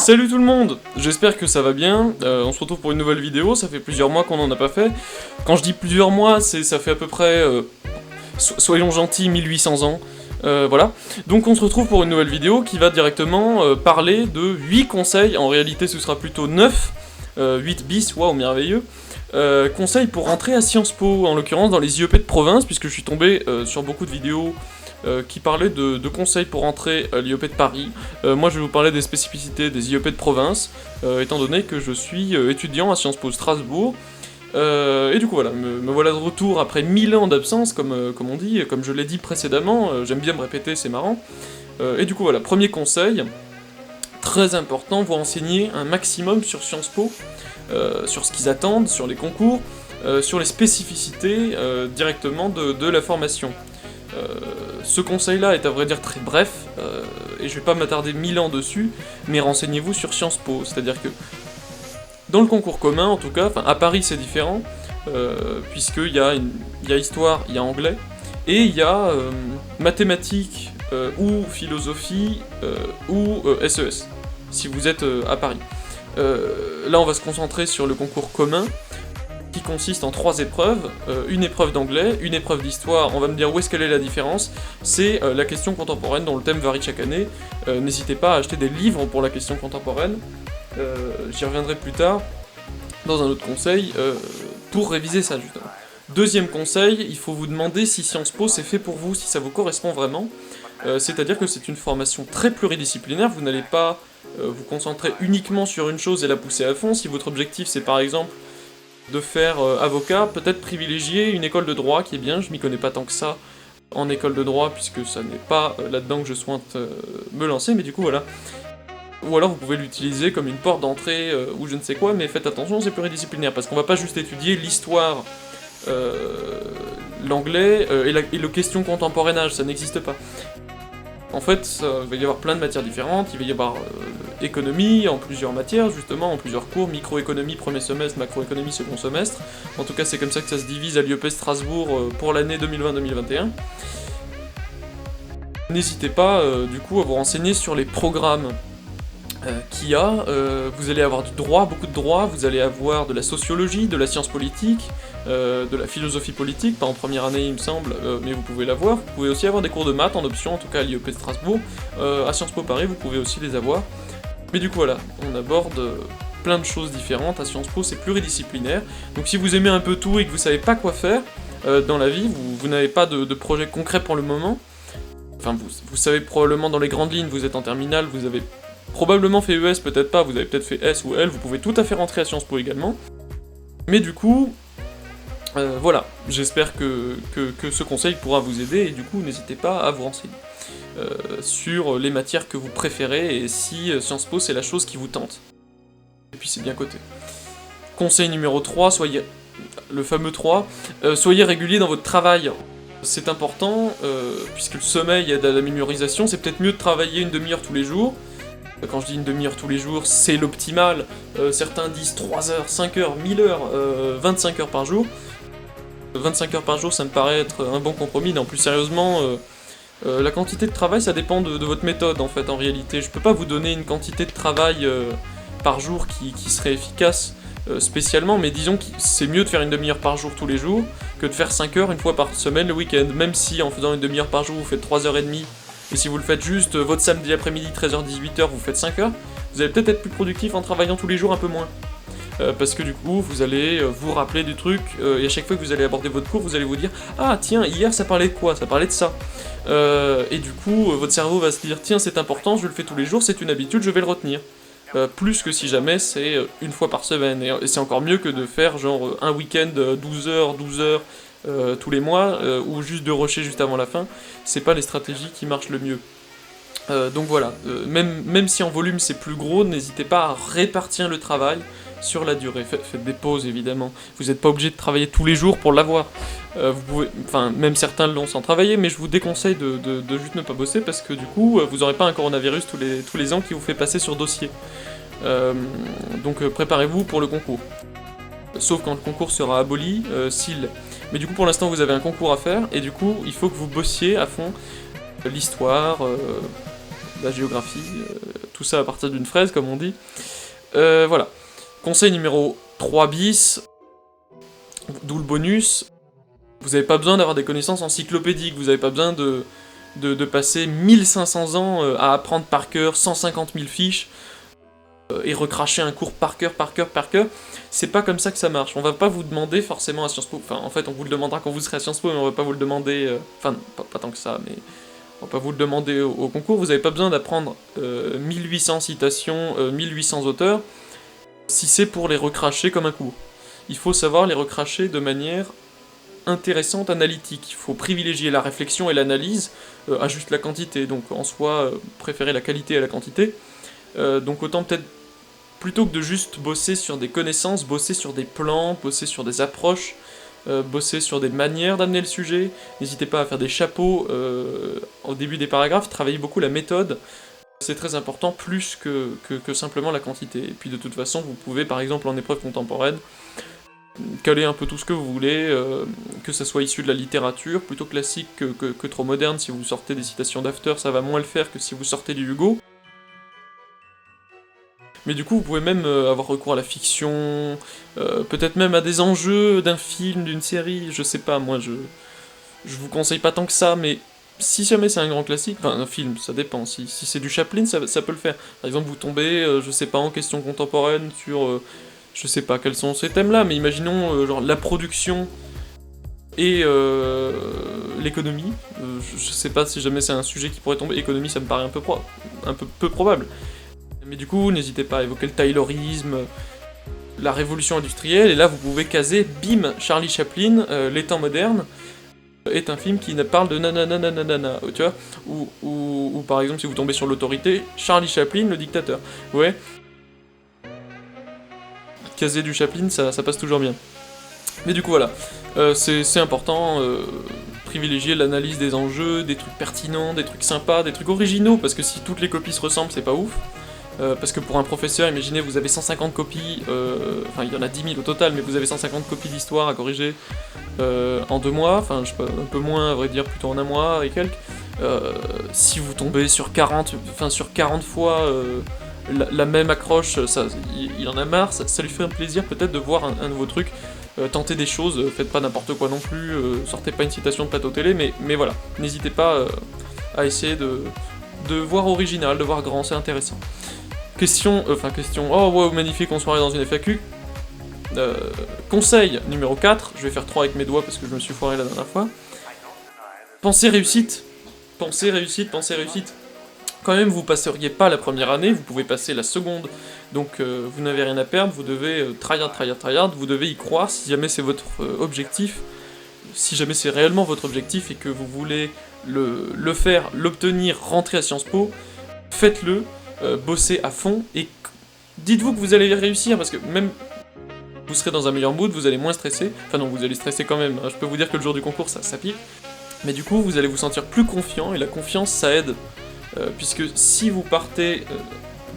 Salut tout le monde, j'espère que ça va bien, on se retrouve pour une nouvelle vidéo, ça fait plusieurs mois qu'on n'en a pas fait. Quand je dis plusieurs mois, ça fait à peu près, soyons gentils, 1800 ans, voilà. Donc on se retrouve pour une nouvelle vidéo qui va directement parler de 8 conseils, en réalité ce sera plutôt 9, 8 bis, waouh merveilleux, conseils pour rentrer à Sciences Po, en l'occurrence dans les IEP de province, puisque je suis tombé sur beaucoup de vidéos qui parlaient de conseils pour entrer à l'IEP de Paris. Moi je vais vous parler des spécificités des IEP de province, étant donné que je suis étudiant à Sciences Po Strasbourg. Et du coup voilà, me voilà de retour après 1000 ans d'absence, comme on dit, comme je l'ai dit précédemment, j'aime bien me répéter, c'est marrant. Et du coup voilà, premier conseil, très important, vous renseigner un maximum sur Sciences Po, sur ce qu'ils attendent, sur les concours, sur les spécificités directement de la formation. Ce conseil-là est à vrai dire très bref, et je vais pas m'attarder 1000 ans dessus, mais renseignez-vous sur Sciences Po, c'est-à-dire que dans le concours commun, en tout cas, enfin à Paris c'est différent, puisqu'il y a histoire, il y a anglais, et il y a mathématiques, ou philosophie, ou SES, si vous êtes à Paris. Là on va se concentrer sur le concours commun, qui consiste en 3 épreuves, une épreuve d'anglais, une épreuve d'histoire. On va me dire où est-ce qu'elle est la différence, c'est la question contemporaine dont le thème varie chaque année. N'hésitez pas à acheter des livres pour la question contemporaine, j'y reviendrai plus tard, dans un autre conseil, pour réviser ça justement. Deuxième conseil, il faut vous demander si Sciences Po c'est fait pour vous, si ça vous correspond vraiment, c'est-à-dire que c'est une formation très pluridisciplinaire, vous n'allez pas vous concentrer uniquement sur une chose et la pousser à fond. Si votre objectif c'est par exemple de faire avocat, peut-être privilégier une école de droit qui est bien, je m'y connais pas tant que ça en école de droit, puisque ça n'est pas là-dedans que je souhaite me lancer, mais du coup voilà. Ou alors vous pouvez l'utiliser comme une porte d'entrée ou je ne sais quoi, mais faites attention, c'est pluridisciplinaire, parce qu'on va pas juste étudier l'histoire, l'anglais et le question contemporainage, ça n'existe pas. En fait, il va y avoir plein de matières différentes, il va y avoir économie en plusieurs matières, justement, en plusieurs cours, microéconomie premier semestre, macroéconomie second semestre. En tout cas, c'est comme ça que ça se divise à l'IEP Strasbourg pour l'année 2020-2021. N'hésitez pas, du coup, à vous renseigner sur les programmes qu'il y a. Vous allez avoir du droit, beaucoup de droit, vous allez avoir de la sociologie, de la science politique, de la philosophie politique, pas en première année il me semble, mais vous pouvez l'avoir. Vous pouvez aussi avoir des cours de maths en option, en tout cas à l'IEP de Strasbourg. À Sciences Po Paris, vous pouvez aussi les avoir. Mais du coup voilà, on aborde plein de choses différentes. À Sciences Po c'est pluridisciplinaire, donc si vous aimez un peu tout et que vous savez pas quoi faire dans la vie, vous n'avez pas de projet concret pour le moment, enfin vous savez probablement dans les grandes lignes, vous êtes en terminale, vous avez probablement fait ES, peut-être pas, vous avez peut-être fait S ou L, vous pouvez tout à fait rentrer à Sciences Po également. Mais du coup, voilà, j'espère que ce conseil pourra vous aider, et du coup n'hésitez pas à vous renseigner sur les matières que vous préférez, et si Sciences Po c'est la chose qui vous tente. Et puis c'est bien coté. Conseil numéro 3, soyez... le fameux 3, soyez régulier dans votre travail. C'est important, puisque le sommeil aide à la mémorisation, c'est peut-être mieux de travailler une demi-heure tous les jours. Quand je dis une demi-heure tous les jours, c'est l'optimal. Certains disent 3 heures, 5 heures, 1000 heures, 25 heures par jour. 25 heures par jour, ça me paraît être un bon compromis. Non, plus sérieusement, la quantité de travail, ça dépend de votre méthode, en fait, en réalité. Je peux pas vous donner une quantité de travail par jour qui serait efficace spécialement, mais disons que c'est mieux de faire une demi-heure par jour tous les jours que de faire 5 heures une fois par semaine le week-end. Même si en faisant une demi-heure par jour, vous faites 3h30, et si vous le faites juste votre samedi après-midi, 13h-18h, vous faites 5 heures, vous allez peut-être être plus productif en travaillant tous les jours un peu moins. Parce que du coup, vous allez vous rappeler du truc, et à chaque fois que vous allez aborder votre cours, vous allez vous dire « Ah tiens, hier ça parlait de quoi? Ça parlait de ça. » Et du coup, votre cerveau va se dire « Tiens, c'est important, je le fais tous les jours, c'est une habitude, je vais le retenir. » Plus que si jamais c'est une fois par semaine, et c'est encore mieux que de faire genre un week-end 12 heures, tous les mois, ou juste de rusher juste avant la fin, c'est pas les stratégies qui marchent le mieux. Donc voilà, même si en volume c'est plus gros, n'hésitez pas à répartir le travail sur la durée. Faites des pauses évidemment, vous n'êtes pas obligé de travailler tous les jours pour l'avoir. Vous pouvez, enfin même certains l'ont sans travailler, mais je vous déconseille de juste ne pas bosser, parce que du coup vous n'aurez pas un coronavirus tous les ans qui vous fait passer sur dossier. Donc préparez-vous pour le concours. Sauf quand le concours sera aboli, s'il... Mais du coup pour l'instant vous avez un concours à faire, et du coup il faut que vous bossiez à fond l'histoire, la géographie, tout ça à partir d'une fraise, comme on dit. Voilà. Conseil numéro 3 bis, d'où le bonus, vous n'avez pas besoin d'avoir des connaissances encyclopédiques, vous n'avez pas besoin de passer 1500 ans à apprendre par cœur 150 000 fiches, et recracher un cours par cœur. C'est pas comme ça que ça marche. On va pas vous demander forcément à Sciences Po, enfin en fait on vous le demandera quand vous serez à Sciences Po, mais on va pas vous le demander, enfin pas tant que ça, mais on va pas vous le demander au concours, vous avez pas besoin d'apprendre 1800 citations, 1800 auteurs, si c'est pour les recracher comme un cours. Il faut savoir les recracher de manière intéressante, analytique. Il faut privilégier la réflexion et l'analyse à juste la quantité, donc en soi préférer la qualité à la quantité. Donc autant peut-être, plutôt que de juste bosser sur des connaissances, bosser sur des plans, bosser sur des approches, bosser sur des manières d'amener le sujet. N'hésitez pas à faire des chapeaux au début des paragraphes, travaillez beaucoup la méthode, c'est très important, plus que simplement la quantité. Et puis de toute façon, vous pouvez par exemple en épreuve contemporaine, caler un peu tout ce que vous voulez, que ça soit issu de la littérature, plutôt classique que trop moderne. Si vous sortez des citations d'After, ça va moins le faire que si vous sortez du Hugo. Mais du coup, vous pouvez même avoir recours à la fiction, peut-être même à des enjeux d'un film, d'une série, je sais pas, moi je vous conseille pas tant que ça, mais si jamais c'est un grand classique, enfin un film, ça dépend, si c'est du Chaplin, ça peut le faire. Par exemple, vous tombez, je sais pas, en question contemporaine sur, je sais pas quels sont ces thèmes-là, mais imaginons genre la production et l'économie. Je sais pas si jamais c'est un sujet qui pourrait tomber, économie ça me paraît un peu peu probable. Mais du coup, n'hésitez pas à évoquer le taylorisme, la révolution industrielle, et là vous pouvez caser, bim, Charlie Chaplin, Les temps modernes, est un film qui parle de nanana, tu vois, ou par exemple si vous tombez sur l'autorité, Charlie Chaplin, le dictateur, ouais. Caser du Chaplin, ça passe toujours bien. Mais du coup voilà, c'est important, privilégier l'analyse des enjeux, des trucs pertinents, des trucs sympas, des trucs originaux, parce que si toutes les copies se ressemblent, c'est pas ouf. Parce que pour un professeur, imaginez, vous avez 150 copies, enfin il y en a 10 000 au total, mais vous avez 150 copies d'histoire à corriger en 2 mois, enfin je sais pas, un peu moins à vrai dire, plutôt en un mois et quelques. Si vous tombez sur 40 fois la même accroche, il en a marre, ça lui fait un plaisir peut-être de voir un nouveau truc, tenter des choses, faites pas n'importe quoi non plus, sortez pas une citation de plateau télé, mais voilà, n'hésitez pas à essayer de voir original, de voir grand, c'est intéressant. Question, oh wow, magnifique, on se croirait dans une FAQ. Conseil numéro 4, je vais faire 3 avec mes doigts parce que je me suis foiré la dernière fois. Pensez réussite. Quand même, vous passeriez pas la première année, vous pouvez passer la seconde, donc vous n'avez rien à perdre, vous devez tryhard, vous devez y croire si jamais c'est votre objectif, si jamais c'est réellement votre objectif et que vous voulez le faire, l'obtenir, rentrer à Sciences Po, faites-le. Bossez à fond et dites-vous que vous allez réussir parce que même vous serez dans un meilleur mood, vous allez moins stresser, enfin non, vous allez stresser quand même, hein. Je peux vous dire que le jour du concours ça pique, mais du coup vous allez vous sentir plus confiant et la confiance ça aide, puisque si vous partez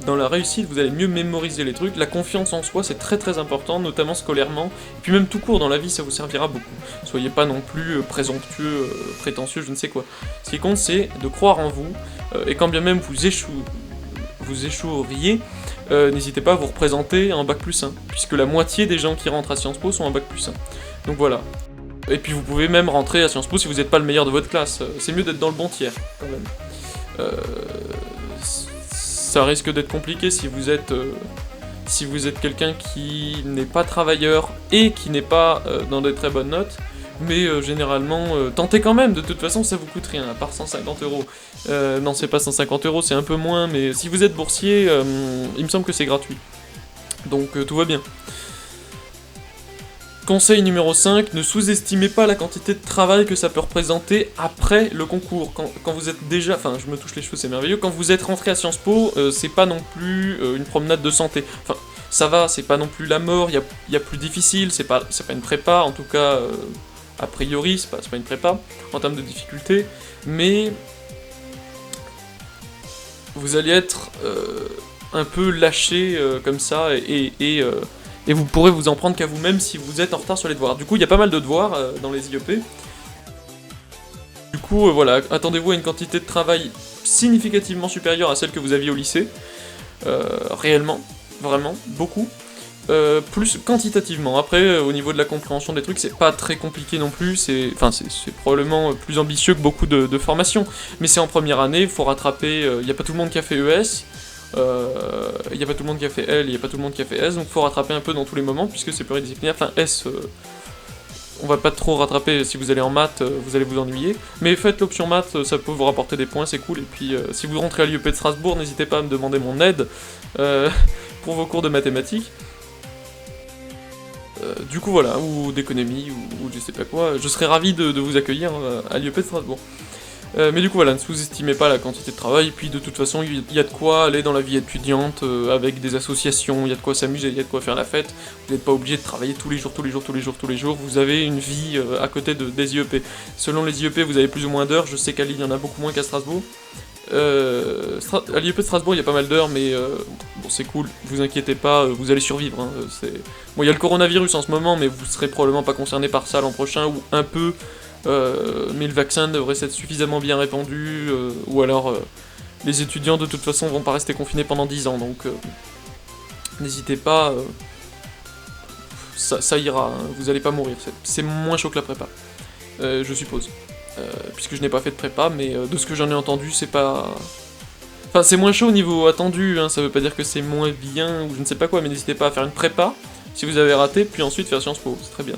dans la réussite, vous allez mieux mémoriser les trucs, la confiance en soi c'est très très important, notamment scolairement, et puis même tout court dans la vie ça vous servira beaucoup. Soyez pas non plus présomptueux, prétentieux, je ne sais quoi. Ce qui compte c'est de croire en vous, et quand bien même vous échoueriez, n'hésitez pas à vous représenter en Bac+1, puisque la moitié des gens qui rentrent à Sciences Po sont en Bac+1. Donc voilà. Et puis vous pouvez même rentrer à Sciences Po si vous n'êtes pas le meilleur de votre classe, c'est mieux d'être dans le bon tiers, quand même. Ça risque d'être compliqué si vous êtes quelqu'un qui n'est pas travailleur et qui n'est pas dans de très bonnes notes, mais généralement, tentez quand même, de toute façon ça vous coûte rien, à part 150 euros. Non, c'est pas 150 euros, c'est un peu moins, mais si vous êtes boursier, il me semble que c'est gratuit. Donc tout va bien. Conseil numéro 5, ne sous-estimez pas la quantité de travail que ça peut représenter après le concours. Quand vous êtes déjà, enfin je me touche les cheveux, c'est merveilleux, quand vous êtes rentré à Sciences Po, c'est pas non plus une promenade de santé. Enfin, ça va, c'est pas non plus la mort, il y a plus difficile, c'est pas une prépa, en tout cas, a priori, c'est pas une prépa, en termes de difficulté, mais vous allez être un peu lâché comme ça, et vous pourrez vous en prendre qu'à vous-même si vous êtes en retard sur les devoirs. Du coup, il y a pas mal de devoirs dans les IEP. Du coup, voilà, attendez-vous à une quantité de travail significativement supérieure à celle que vous aviez au lycée. réellement, vraiment, beaucoup. Plus quantitativement. Après, au niveau de la compréhension des trucs, c'est pas très compliqué non plus, c'est probablement plus ambitieux que beaucoup de formations. Mais c'est en première année, il faut rattraper, il n'y a pas tout le monde qui a fait ES, il n'y a pas tout le monde qui a fait L, il n'y a pas tout le monde qui a fait S, donc il faut rattraper un peu dans tous les moments, puisque c'est pluridisciplinaire, enfin S... on va pas trop rattraper, si vous allez en maths, vous allez vous ennuyer. Mais faites l'option maths, ça peut vous rapporter des points, c'est cool. Et puis si vous rentrez à l'IEP de Strasbourg, n'hésitez pas à me demander mon aide pour vos cours de mathématiques. Du coup voilà, ou d'économie, ou je sais pas quoi, je serais ravi de vous accueillir à l'IEP de Strasbourg. Mais du coup voilà, ne sous-estimez pas la quantité de travail, et puis de toute façon il y a de quoi aller dans la vie étudiante, avec des associations, il y a de quoi s'amuser, il y a de quoi faire la fête, vous n'êtes pas obligé de travailler tous les jours, vous avez une vie à côté des IEP. Selon les IEP vous avez plus ou moins d'heures, je sais qu'à Lille il y en a beaucoup moins qu'à Strasbourg. À l'IEP de Strasbourg il y a pas mal d'heures, mais bon c'est cool, vous inquiétez pas, vous allez survivre. Hein, bon il y a le coronavirus en ce moment, mais vous serez probablement pas concerné par ça l'an prochain, ou un peu... mais le vaccin devrait être suffisamment bien répandu, ou alors les étudiants de toute façon vont pas rester confinés pendant 10 ans, donc n'hésitez pas, ça ira, hein, vous allez pas mourir, c'est moins chaud que la prépa, je suppose, puisque je n'ai pas fait de prépa, mais de ce que j'en ai entendu, c'est pas... Enfin, c'est moins chaud au niveau attendu, hein, ça veut pas dire que c'est moins bien, ou je ne sais pas quoi, mais n'hésitez pas à faire une prépa, si vous avez raté, puis ensuite faire Sciences Po, c'est très bien.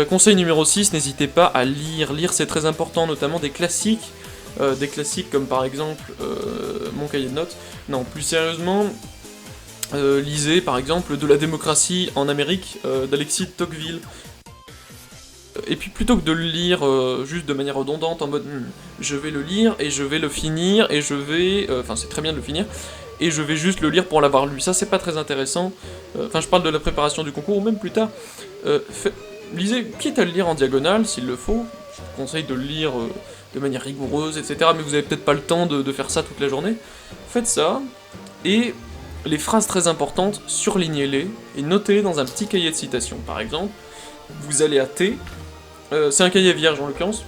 Conseil numéro 6, n'hésitez pas à lire. Lire c'est très important, notamment des classiques comme par exemple mon cahier de notes. Non, plus sérieusement, lisez par exemple De la démocratie en Amérique d'Alexis de Tocqueville. Et puis plutôt que de le lire juste de manière redondante en mode je vais le lire et je vais le finir et je vais... Enfin c'est très bien de le finir, et je vais juste le lire pour l'avoir lu. Ça c'est pas très intéressant. Enfin je parle de la préparation du concours ou même plus tard. Lisez, quitte à le lire en diagonale, s'il le faut, je vous conseille de le lire de manière rigoureuse, etc., mais vous avez peut-être pas le temps de faire ça toute la journée. Faites ça, et les phrases très importantes, surlignez-les, et notez-les dans un petit cahier de citation. Par exemple, vous allez à T, c'est un cahier vierge en l'occurrence,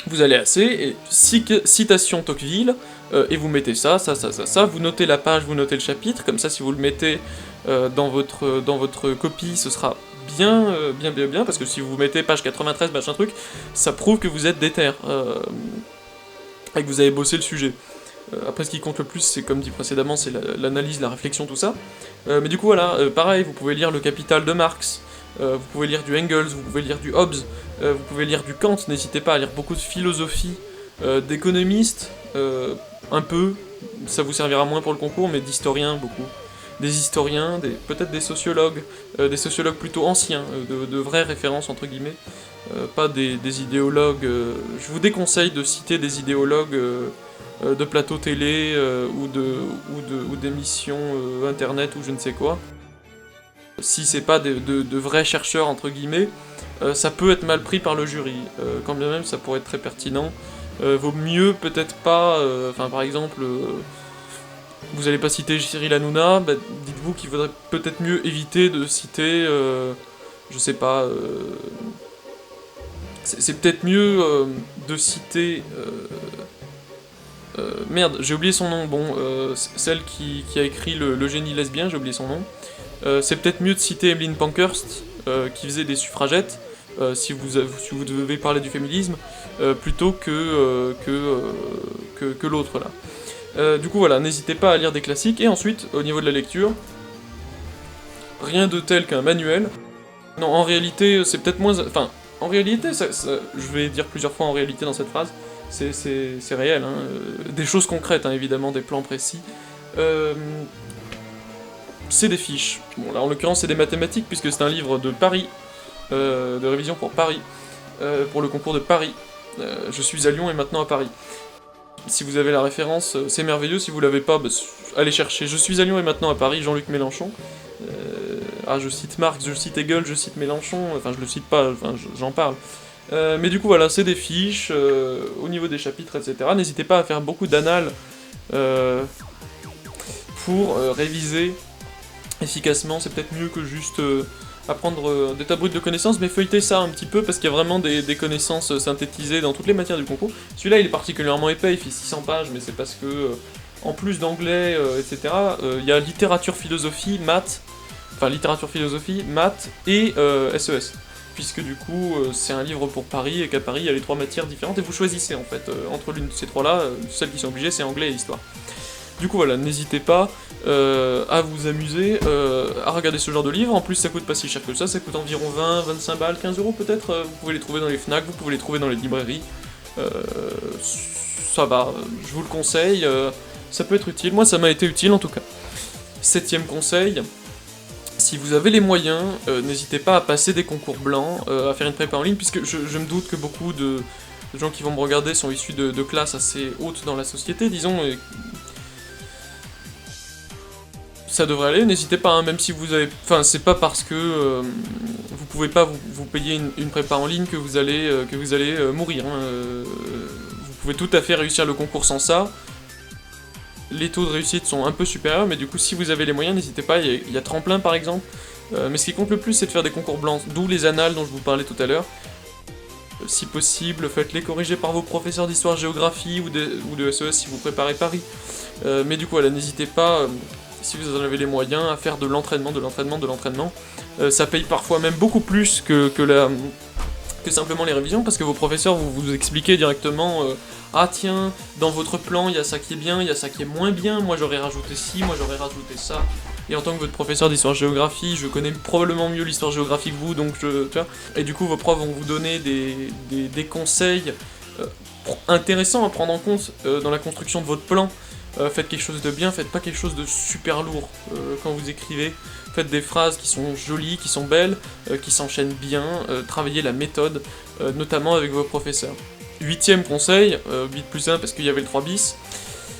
vous allez à C, et citation Tocqueville, et vous mettez ça, vous notez la page, vous notez le chapitre, comme ça si vous le mettez dans votre copie, ce sera bien, parce que si vous mettez page 93, machin truc, ça prouve que vous êtes déter, et que vous avez bossé le sujet. Après, ce qui compte le plus, c'est comme dit précédemment, c'est l'analyse, la réflexion, tout ça. Mais du coup, voilà, pareil, vous pouvez lire Le Capital de Marx, vous pouvez lire du Engels, vous pouvez lire du Hobbes, vous pouvez lire du Kant, n'hésitez pas à lire beaucoup de philosophie, d'économistes, un peu, ça vous servira moins pour le concours, mais d'historiens, beaucoup. Des historiens, peut-être des sociologues plutôt anciens, de vraies références entre guillemets, pas des idéologues. Je vous déconseille de citer des idéologues de plateau télé ou d'émissions internet ou je ne sais quoi. Si c'est pas de vrais chercheurs entre guillemets, ça peut être mal pris par le jury. Quand bien même ça pourrait être très pertinent. Vaut mieux peut-être pas, enfin par exemple. Vous allez pas citer Cyril Hanouna, bah, dites-vous qu'il faudrait peut-être mieux éviter de citer, je sais pas, c'est peut-être mieux de citer, merde, j'ai oublié son nom, bon, celle qui a écrit le génie lesbien, j'ai oublié son nom, c'est peut-être mieux de citer Emmeline Pankhurst, qui faisait des suffragettes, si vous devez parler du féminisme, plutôt que l'autre là. Du coup voilà, n'hésitez pas à lire des classiques, et ensuite, au niveau de la lecture, rien de tel qu'un manuel. Non, en réalité, c'est peut-être moins... Enfin, en réalité, je vais dire plusieurs fois en réalité dans cette phrase, c'est réel, hein, des choses concrètes, hein, évidemment, des plans précis. C'est des fiches. Bon, là, en l'occurrence, c'est des mathématiques, puisque c'est un livre de Paris, de révision pour Paris, pour le concours de Paris. Je suis à Lyon et maintenant à Paris. Si vous avez la référence, c'est merveilleux. Si vous l'avez pas, bah, allez chercher. Je suis à Lyon et maintenant à Paris, Jean-Luc Mélenchon. Je cite Marx, je cite Hegel, je cite Mélenchon. Enfin, je le cite pas, enfin, j'en parle. Mais du coup, voilà, c'est des fiches, au niveau des chapitres, etc. N'hésitez pas à faire beaucoup d'annales pour réviser efficacement. C'est peut-être mieux que juste apprendre des tas brutes de connaissances, mais feuilleter ça un petit peu, parce qu'il y a vraiment des connaissances synthétisées dans toutes les matières du concours. Celui-là, il est particulièrement épais, il fait 600 pages, mais c'est parce que en plus d'anglais, etc., il y a littérature philosophie, maths, et SES. Puisque du coup, c'est un livre pour Paris, et qu'à Paris, il y a les 3 matières différentes, et vous choisissez en fait, entre l'une de ces 3-là, celles qui sont obligées, c'est anglais et histoire. Du coup voilà, n'hésitez pas à vous amuser, à regarder ce genre de livre. En plus ça coûte pas si cher que ça coûte environ 20, 25 balles, 15 euros peut-être. Vous pouvez les trouver dans les FNAC, vous pouvez les trouver dans les librairies. Ça va, je vous le conseille, ça peut être utile. Moi ça m'a été utile en tout cas. 7ème conseil, si vous avez les moyens, n'hésitez pas à passer des concours blancs, à faire une prépa en ligne, puisque je me doute que beaucoup de gens qui vont me regarder sont issus de classes assez hautes dans la société, disons. Ça devrait aller, n'hésitez pas, hein, même si vous avez... Enfin, c'est pas parce que vous pouvez pas vous payer une prépa en ligne que vous allez mourir. Hein. Vous pouvez tout à fait réussir le concours sans ça. Les taux de réussite sont un peu supérieurs, mais du coup, si vous avez les moyens, n'hésitez pas, il y a Tremplin par exemple. Mais ce qui compte le plus, c'est de faire des concours blancs, d'où les annales dont je vous parlais tout à l'heure. Si possible, faites-les corriger par vos professeurs d'histoire-géographie ou de SES si vous préparez Paris. Mais du coup, voilà, n'hésitez pas... si vous en avez les moyens, à faire de l'entraînement. Ça paye parfois même beaucoup plus que simplement les révisions, parce que vos professeurs vous expliquez directement ah tiens, dans votre plan, il y a ça qui est bien, il y a ça qui est moins bien, moi j'aurais rajouté ci, moi j'aurais rajouté ça. Et en tant que votre professeur d'histoire-géographie, je connais probablement mieux l'histoire-géographie que vous, donc tu vois. Et du coup, vos profs vont vous donner des conseils intéressants à prendre en compte dans la construction de votre plan. Faites quelque chose de bien, faites pas quelque chose de super lourd quand vous écrivez. Faites des phrases qui sont jolies, qui sont belles, qui s'enchaînent bien. Travaillez la méthode, notamment avec vos professeurs. 8ème conseil, 8+1 parce qu'il y avait le 3 bis.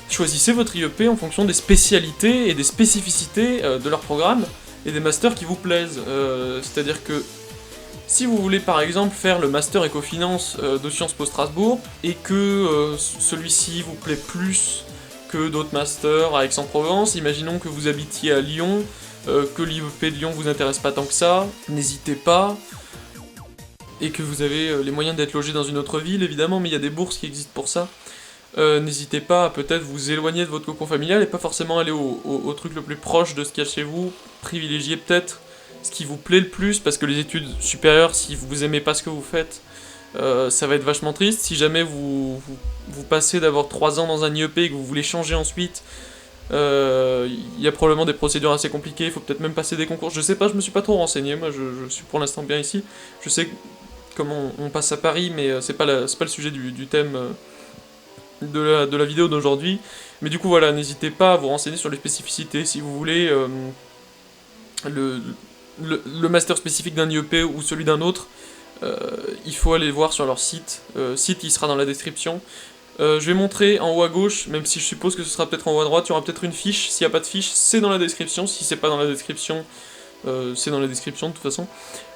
Choisissez votre IEP en fonction des spécialités et des spécificités de leur programme et des masters qui vous plaisent. C'est-à-dire que si vous voulez par exemple faire le master éco-finance de Sciences Po Strasbourg et que celui-ci vous plaît plus que d'autres masters à Aix-en-Provence, imaginons que vous habitiez à Lyon, que l'IEP de Lyon vous intéresse pas tant que ça, n'hésitez pas, et que vous avez les moyens d'être logé dans une autre ville évidemment, mais il y a des bourses qui existent pour ça, n'hésitez pas à peut-être vous éloigner de votre cocon familial et pas forcément aller au truc le plus proche de ce qu'il y a chez vous, privilégiez peut-être ce qui vous plaît le plus, parce que les études supérieures, si vous aimez pas ce que vous faites, ça va être vachement triste. Si jamais vous passez d'avoir 3 ans dans un IEP et que vous voulez changer ensuite, il y a probablement des procédures assez compliquées, il faut peut-être même passer des concours. Je sais pas, je me suis pas trop renseigné, moi je suis pour l'instant bien ici. Je sais comment on passe à Paris, mais c'est pas le sujet du thème de la vidéo d'aujourd'hui. Mais du coup voilà, n'hésitez pas à vous renseigner sur les spécificités. Si vous voulez le master spécifique d'un IEP ou celui d'un autre, il faut aller voir sur leur site, site qui sera dans la description. Je vais montrer en haut à gauche, même si je suppose que ce sera peut-être en haut à droite, il y aura peut-être une fiche. S'il n'y a pas de fiche, c'est dans la description. Si c'est pas dans la description, c'est dans la description de toute façon.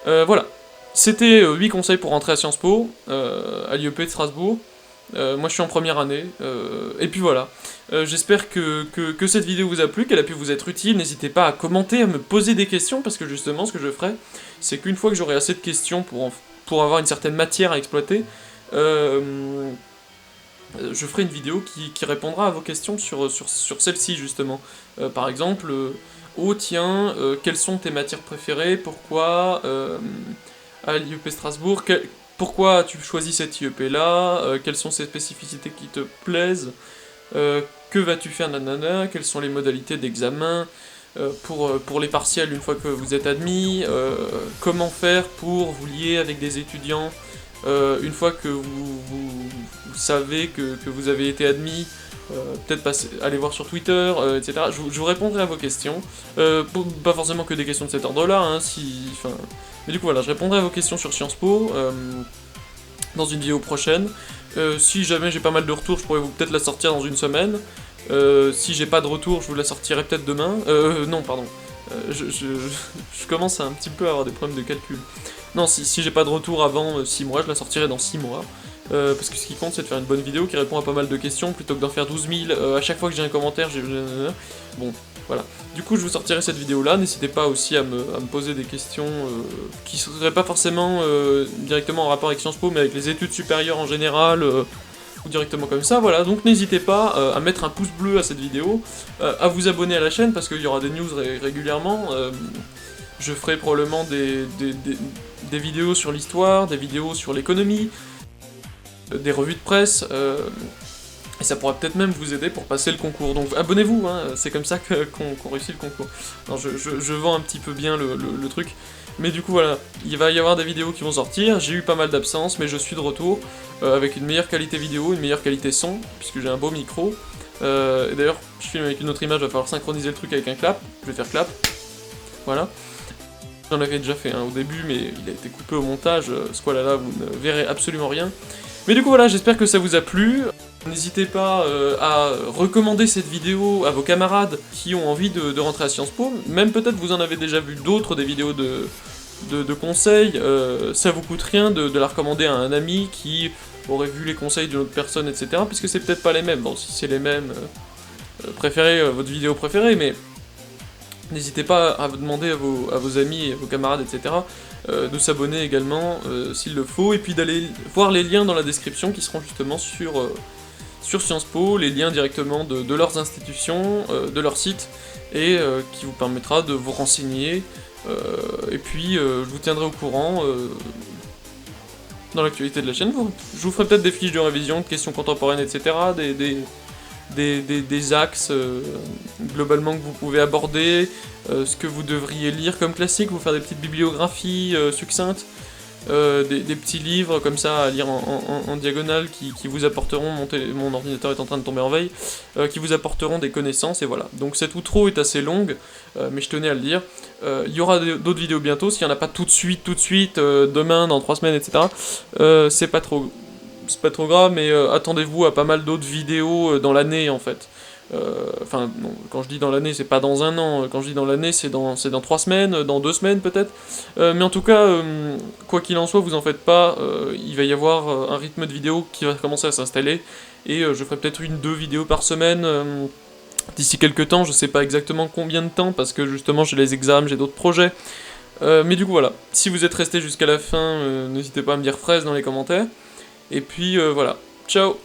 Voilà, c'était 8 conseils pour rentrer à Sciences Po, à l'IEP de Strasbourg. Moi je suis en première année, et puis voilà. J'espère que cette vidéo vous a plu, qu'elle a pu vous être utile. N'hésitez pas à commenter, à me poser des questions, parce que justement ce que je ferai, c'est qu'une fois que j'aurai assez de questions pour avoir une certaine matière à exploiter, je ferai une vidéo qui répondra à vos questions sur celle-ci justement. Par exemple, oh tiens, quelles sont tes matières préférées, pourquoi à l'IEP Strasbourg, pourquoi as-tu choisi cette IEP là, quelles sont ces spécificités qui te plaisent, que vas-tu faire nanana, quelles sont les modalités d'examen, pour les partiels une fois que vous êtes admis, comment faire pour vous lier avec des étudiants une fois que vous savez que vous avez été admis, peut-être aller voir sur Twitter, etc. Je vous répondrai à vos questions, pas forcément que des questions de cet ordre-là, hein, mais du coup voilà, je répondrai à vos questions sur Sciences Po dans une vidéo prochaine. Si jamais j'ai pas mal de retours, je pourrais peut-être la sortir dans une semaine. Si j'ai pas de retour, je vous la sortirai peut-être demain. Non, pardon. Je commence à un petit peu à avoir des problèmes de calcul. Non, si j'ai pas de retour avant 6 mois, je la sortirai dans 6 mois. Parce que ce qui compte, c'est de faire une bonne vidéo qui répond à pas mal de questions, plutôt que d'en faire 12 000. À chaque fois que j'ai un commentaire, bon, voilà. Du coup, je vous sortirai cette vidéo-là. N'hésitez pas aussi à me poser des questions qui seraient pas forcément directement en rapport avec Sciences Po, mais avec les études supérieures en général. ou directement comme ça, voilà, donc n'hésitez pas à mettre un pouce bleu à cette vidéo, à vous abonner à la chaîne, parce qu'il y aura des news régulièrement, je ferai probablement des vidéos sur l'histoire, des vidéos sur l'économie, des revues de presse, et ça pourra peut-être même vous aider pour passer le concours. Donc abonnez-vous, hein, c'est comme ça qu'on réussit le concours. Non, je vends un petit peu bien le truc. Mais du coup voilà, il va y avoir des vidéos qui vont sortir, j'ai eu pas mal d'absence, mais je suis de retour, avec une meilleure qualité vidéo, une meilleure qualité son, puisque j'ai un beau micro. Et d'ailleurs, je filme avec une autre image, il va falloir synchroniser le truc avec un clap, je vais faire clap, voilà. J'en avais déjà fait un au début, mais il a été coupé au montage, ce quoi-là, vous ne verrez absolument rien. Mais du coup voilà, j'espère que ça vous a plu. N'hésitez pas à recommander cette vidéo à vos camarades qui ont envie de rentrer à Sciences Po. Même peut-être vous en avez déjà vu d'autres, des vidéos de conseils. Ça vous coûte rien de la recommander à un ami qui aurait vu les conseils d'une autre personne, etc. Puisque c'est peut-être pas les mêmes. Bon, si c'est les mêmes, préférez votre vidéo préférée, mais n'hésitez pas à demander à vos amis et vos camarades, etc. De s'abonner également s'il le faut, et puis d'aller voir les liens dans la description qui seront justement sur Sciences Po, les liens directement de leurs institutions, de leur site, et qui vous permettra de vous renseigner, et puis je vous tiendrai au courant dans l'actualité de la chaîne. Je vous ferai peut-être des fiches de révision, de questions contemporaines, etc., des axes globalement que vous pouvez aborder, ce que vous devriez lire comme classique, vous faire des petites bibliographies succinctes, des petits livres comme ça à lire en diagonale qui vous apporteront, mon ordinateur est en train de tomber en veille, qui vous apporteront des connaissances, et voilà. Donc cette outro est assez longue, mais je tenais à le dire. Il y aura d'autres vidéos bientôt, s'il n'y en a pas tout de suite, demain, dans 3 semaines, etc. C'est pas trop grave, mais attendez-vous à pas mal d'autres vidéos dans l'année en fait. Enfin, non, quand je dis dans l'année, c'est pas dans un an, quand je dis dans l'année, c'est dans 3 semaines, dans 2 semaines peut-être. Mais en tout cas, quoi qu'il en soit, vous en faites pas, il va y avoir un rythme de vidéo qui va commencer à s'installer, et je ferai peut-être 1-2 vidéos par semaine d'ici quelques temps, je sais pas exactement combien de temps, parce que justement j'ai les examens, j'ai d'autres projets. Mais du coup voilà, si vous êtes resté jusqu'à la fin, n'hésitez pas à me dire fraise dans les commentaires. Et puis voilà, ciao!